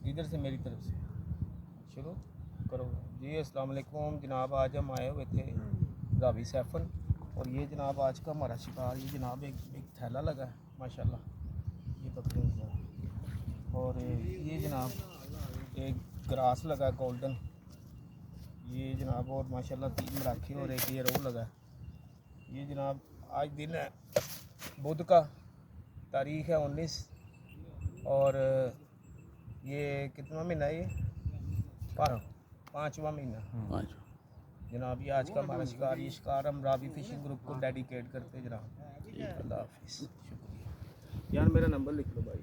इधर से मेरी तरफ से शुरू करो जी। अस्सलाम वालेकुम जनाब, आज हम आए हुए थे रावी सैफन और ये जनाब आज का हमारा शिकार, ये जनाब एक थैला लगा है माशाल्लाह, ये पकड़े और ये जनाब एक ग्रास लगा है गोल्डन, ये जनाब और माशाल्लाह 3 मराखे और एक ये रोहू लगा है। ये जनाब आज दिन है बुध का, तारीख़ है 19 और ये कितना महीना है, ये 5वां महीना जनाब। ये आज का हमारा शिकार, ये शिकार हम रावी फिशिंग ग्रुप को डेडिकेट करते जनाब। अल्लाह हाफिज़, शुक्रिया यार। मेरा नंबर लिख लो भाई।